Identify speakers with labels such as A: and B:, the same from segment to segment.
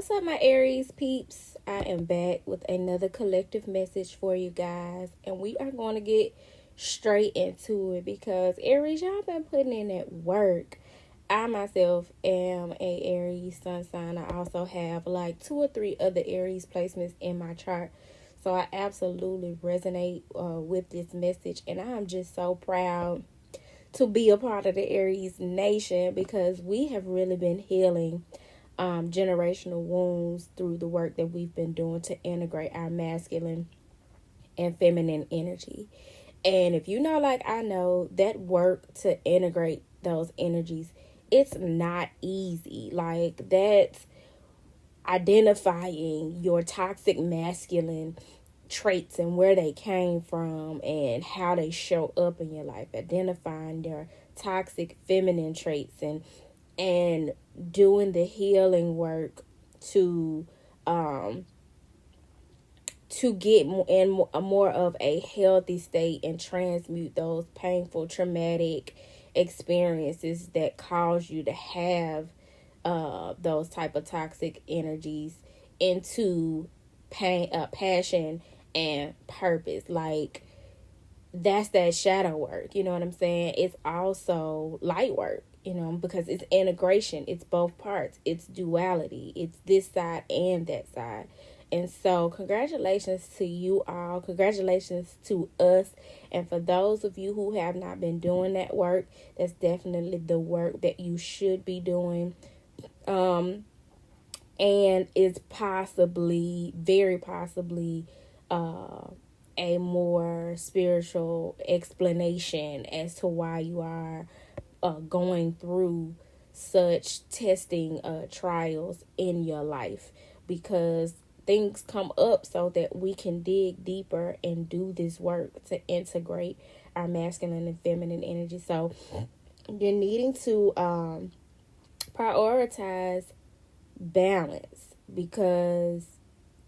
A: What's up, my Aries peeps? I am back with another collective message for you guys, and we are going to get straight into it because Aries, y'all been putting in that work. I myself am a Aries sun sign. I also have like 2 or 3 other Aries placements in my chart. So I absolutely resonate with this message, and I'm just so proud to be a part of the Aries nation because we have really been healing generational wounds through the work that we've been doing to integrate our masculine and feminine energy. And if you know, like I know, that work to integrate those energies, it's not easy. Like, that's identifying your toxic masculine traits and where they came from and how they show up in your life, identifying their toxic feminine traits and doing the healing work to um to get in a more of a healthy state and transmute those painful traumatic experiences that cause you to have those type of toxic energies into passion and purpose. Like, that's that shadow work, you know what I'm saying? It's also light work, because it's integration, it's both parts, it's duality, it's this side and that side. And so congratulations to you all, congratulations to us. And for those of you who have not been doing that work, that's definitely the work that you should be doing. And it's possibly, very possibly, a more spiritual explanation as to why you are going through such testing trials in your life, because things come up so that we can dig deeper and do this work to integrate our masculine and feminine energy. So you're needing to prioritize balance, because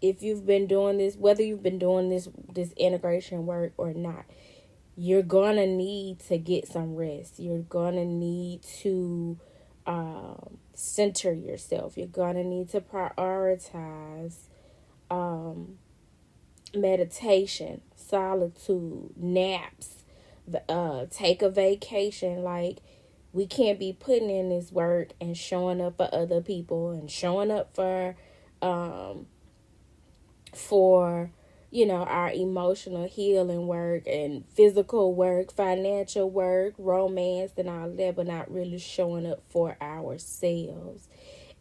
A: if you've been doing this, whether you've been doing this integration work or not, you're gonna need to get some rest. You're gonna need to center yourself. You're gonna need to prioritize meditation, solitude, naps, take a vacation. Like, we can't be putting in this work and showing up for other people and showing up for our emotional healing work and physical work, financial work, romance, and all that, but not really showing up for ourselves.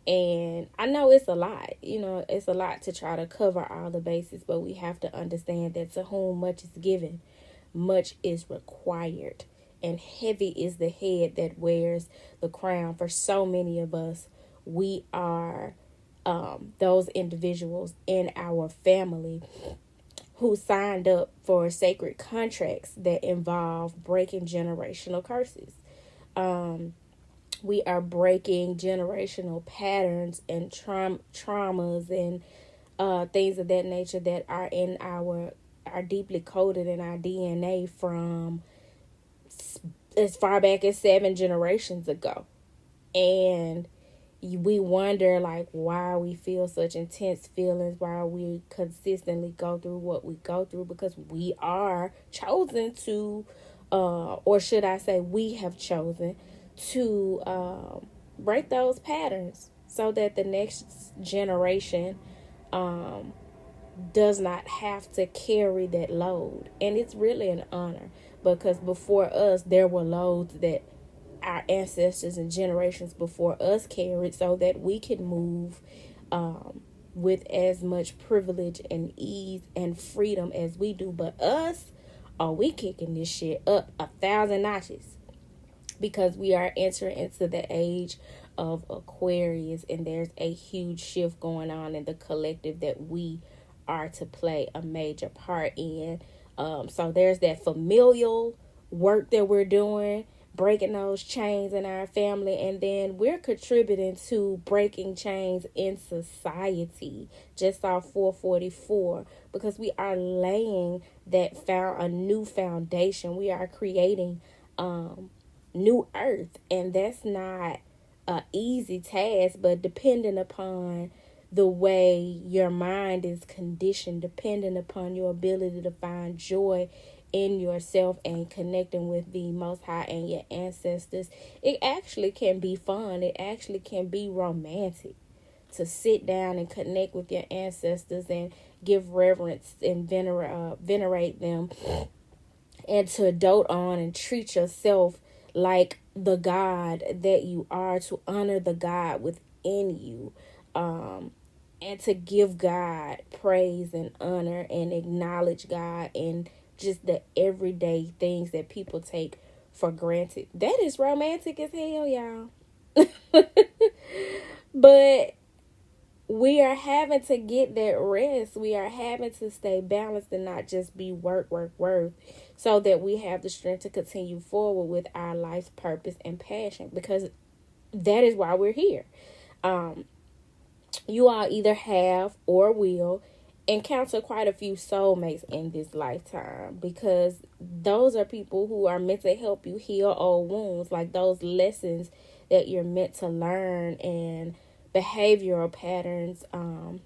A: And I know it's a lot, it's a lot to try to cover all the bases, but we have to understand that to whom much is given, much is required. And heavy is the head that wears the crown. For so many of us, we are those individuals in our family who signed up for sacred contracts that involve breaking generational curses. We are breaking generational patterns and traumas and things of that nature that are in are deeply coded in our DNA from as far back as 7 generations ago. And we wonder, like, why we feel such intense feelings, why we consistently go through what we go through, because we are chosen to, or should I say, we have chosen to break those patterns so that the next generation does not have to carry that load. And it's really an honor, because before us, there were loads that our ancestors and generations before us carried, so that we could move with as much privilege and ease and freedom as we do. But us, we kicking this shit up 1,000 notches, because we are entering into the age of Aquarius, and there's a huge shift going on in the collective that we are to play a major part in. So there's that familial work that we're doing, breaking those chains in our family, and then we're contributing to breaking chains in society just off 444, because we are laying a new foundation. We are creating new earth, and that's not an easy task, but depending upon the way your mind is conditioned, depending upon your ability to find joy in yourself and connecting with the Most High and your ancestors, it actually can be fun. It actually can be romantic to sit down and connect with your ancestors and give reverence and venerate them, and to dote on and treat yourself like the God that you are, to honor the God within you, and to give God praise and honor and acknowledge God and just the everyday things that people take for granted. That is romantic as hell, y'all. But we are having to get that rest. We are having to stay balanced and not just be work, work, work, so that we have the strength to continue forward with our life's purpose and passion, because that is why we're here. You all either have or will encounter quite a few soulmates in this lifetime, because those are people who are meant to help you heal old wounds, like those lessons that you're meant to learn and behavioral patterns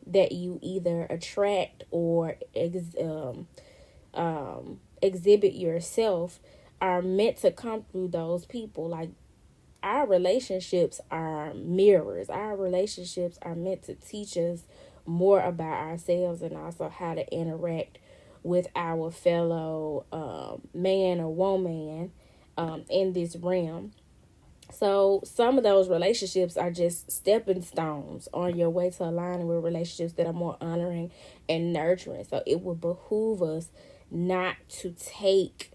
A: that you either attract or exhibit yourself are meant to come through those people. Like, our relationships are mirrors. Our relationships are meant to teach us more about ourselves and also how to interact with our fellow man or woman in this realm. So some of those relationships are just stepping stones on your way to aligning with relationships that are more honoring and nurturing. So it would behoove us not to take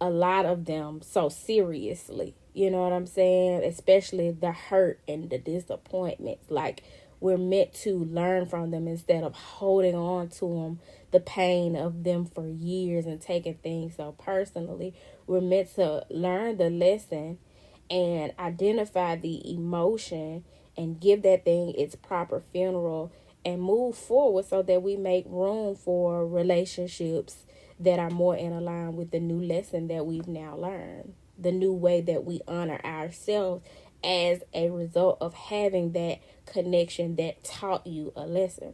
A: a lot of them so seriously. You know what I'm saying? Especially the hurt and the disappointments. Like, we're meant to learn from them instead of holding on to them, the pain of them for years and taking things so personally. We're meant to learn the lesson and identify the emotion and give that thing its proper funeral and move forward, so that we make room for relationships that are more in line with the new lesson that we've now learned, the new way that we honor ourselves as a result of having that connection that taught you a lesson.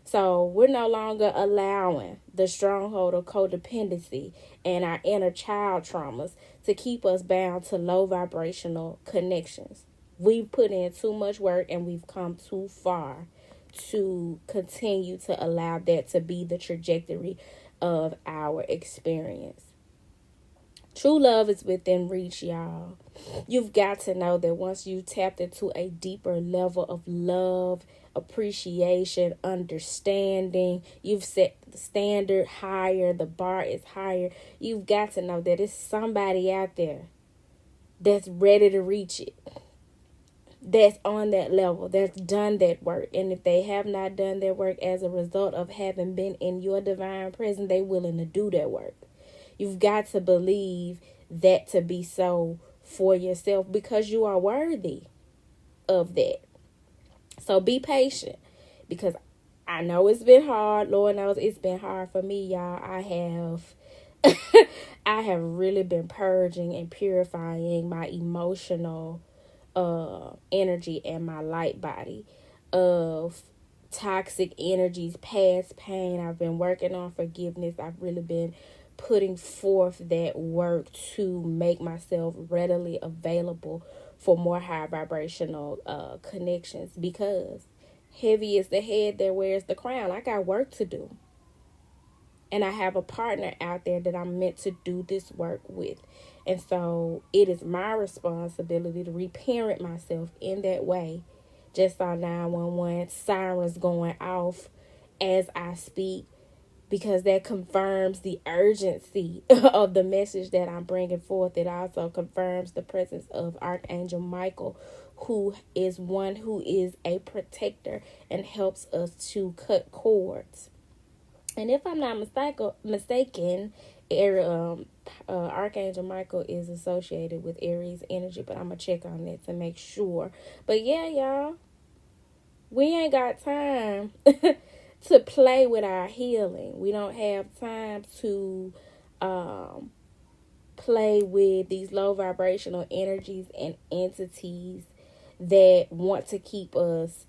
A: So we're no longer allowing the stronghold of codependency and our inner child traumas to keep us bound to low vibrational connections. We've put in too much work and we've come too far to continue to allow that to be the trajectory of our experience. True love is within reach, y'all. You've got to know that once you tapped into a deeper level of love, appreciation, understanding, you've set the standard higher, the bar is higher. You've got to know that it's somebody out there that's ready to reach it, that's on that level, that's done that work. And if they have not done their work as a result of having been in your divine presence, they're willing to do that work. You've got to believe that to be so for yourself, because you are worthy of that. So be patient, because I know it's been hard. Lord knows it's been hard for me, y'all. I have really been purging and purifying my emotional energy and my light body of toxic energies, past pain. I've been working on forgiveness. I've really been putting forth that work to make myself readily available for more high vibrational connections, because heavy is the head that wears the crown. I got work to do. And I have a partner out there that I'm meant to do this work with. And so it is my responsibility to reparent myself in that way. Just saw 911 sirens going off as I speak, because that confirms the urgency of the message that I'm bringing forth. It also confirms the presence of Archangel Michael, who is one who is a protector and helps us to cut cords. And if I'm not mistaken, Archangel Michael is associated with Aries energy, but I'm going to check on that to make sure. But yeah, y'all, we ain't got time to play with our healing. We don't have time to play with these low vibrational energies and entities that want to keep us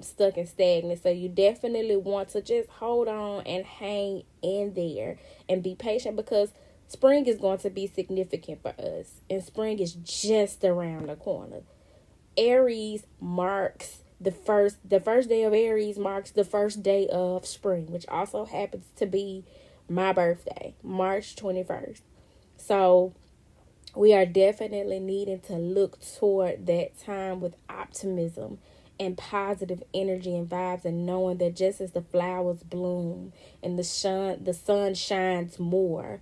A: stuck and stagnant. So you definitely want to just hold on and hang in there and be patient, because spring is going to be significant for us, and spring is just around the corner. Aries marks the first day of Aries marks the first day of spring, which also happens to be my birthday, March 21st. So we are definitely needing to look toward that time with optimism and positive energy and vibes, and knowing that just as the flowers bloom and the sun shines more,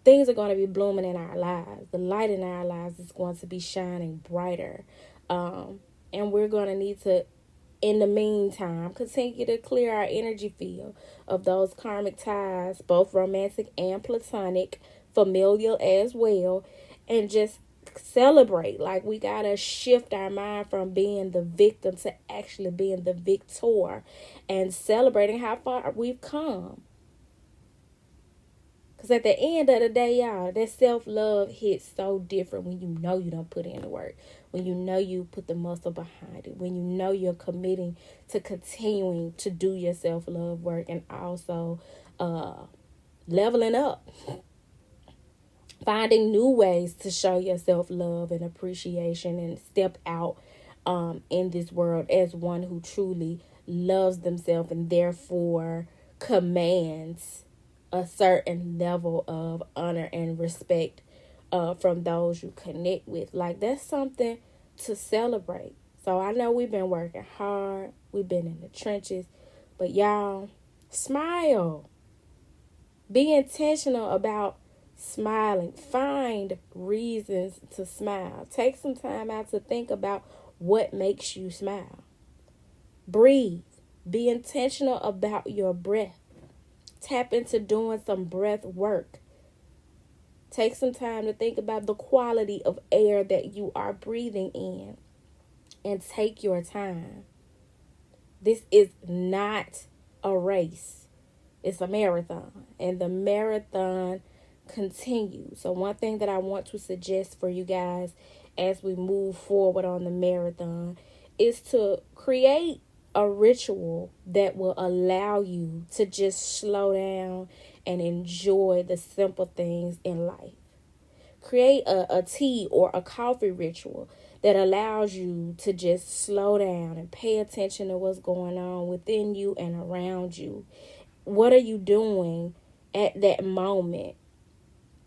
A: things are going to be blooming in our lives. The light in our lives is going to be shining brighter. And we're going to need to, in the meantime, continue to clear our energy field of those karmic ties, both romantic and platonic, familial as well, and just celebrate. Like, we got to shift our mind from being the victim to actually being the victor, and celebrating how far we've come. Because at the end of the day, y'all, that self-love hits so different when you know you don't put in the work. When you know you put the muscle behind it. When you know you're committing to continuing to do your self-love work, and also leveling up. Finding new ways to show your self-love and appreciation, and step out in this world as one who truly loves themselves, and therefore commands a certain level of honor and respect from those you connect with. Like, that's something to celebrate. So I know we've been working hard. We've been in the trenches. But y'all, smile. Be intentional about smiling. Find reasons to smile. Take some time out to think about what makes you smile. Breathe. Be intentional about your breath. Tap into doing some breath work. Take some time to think about the quality of air that you are breathing in, and take your time. This is not a race. It's a marathon, and the marathon continues. So one thing that I want to suggest for you guys as we move forward on the marathon is to create a ritual that will allow you to just slow down and enjoy the simple things in life. Create a tea or a coffee ritual that allows you to just slow down and pay attention to what's going on within you and around you. What are you doing at that moment?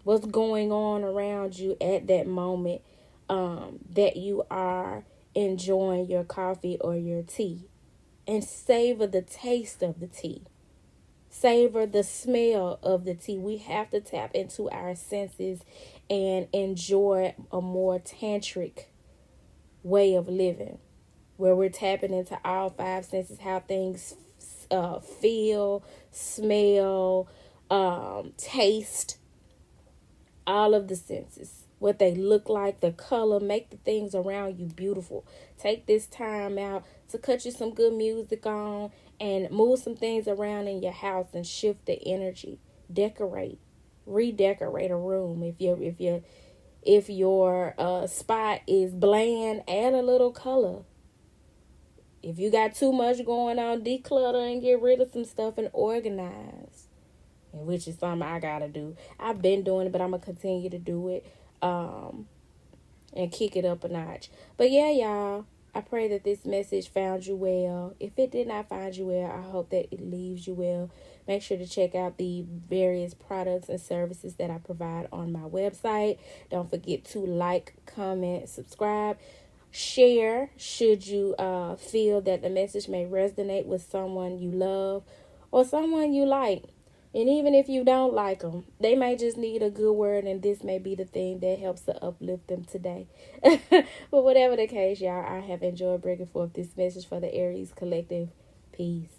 A: What's going on around you at that moment that you are enjoying your coffee or your tea? And savor the taste of the tea. Savor the smell of the tea. We have to tap into our senses and enjoy a more tantric way of living, where we're tapping into all five senses, how things feel, smell, taste, all of the senses, what they look like, the color. Make the things around you beautiful. Take this time out to cut you some good music on and move some things around in your house and shift the energy. Decorate, redecorate a room. If your spot is bland, add a little color. If you got too much going on, declutter and get rid of some stuff and organize. And which is something I gotta do. I've been doing it, but I'm gonna continue to do it. And kick it up a notch. But yeah, y'all, I pray that this message found you well. If it did not find you well, I hope that it leaves you well. Make sure to check out the various products and services that I provide on my website. Don't forget to like, comment, subscribe, share should you feel that the message may resonate with someone you love or someone you like. And even if you don't like them, they may just need a good word, and this may be the thing that helps to uplift them today. But whatever the case, y'all, I have enjoyed bringing forth this message for the Aries Collective. Peace.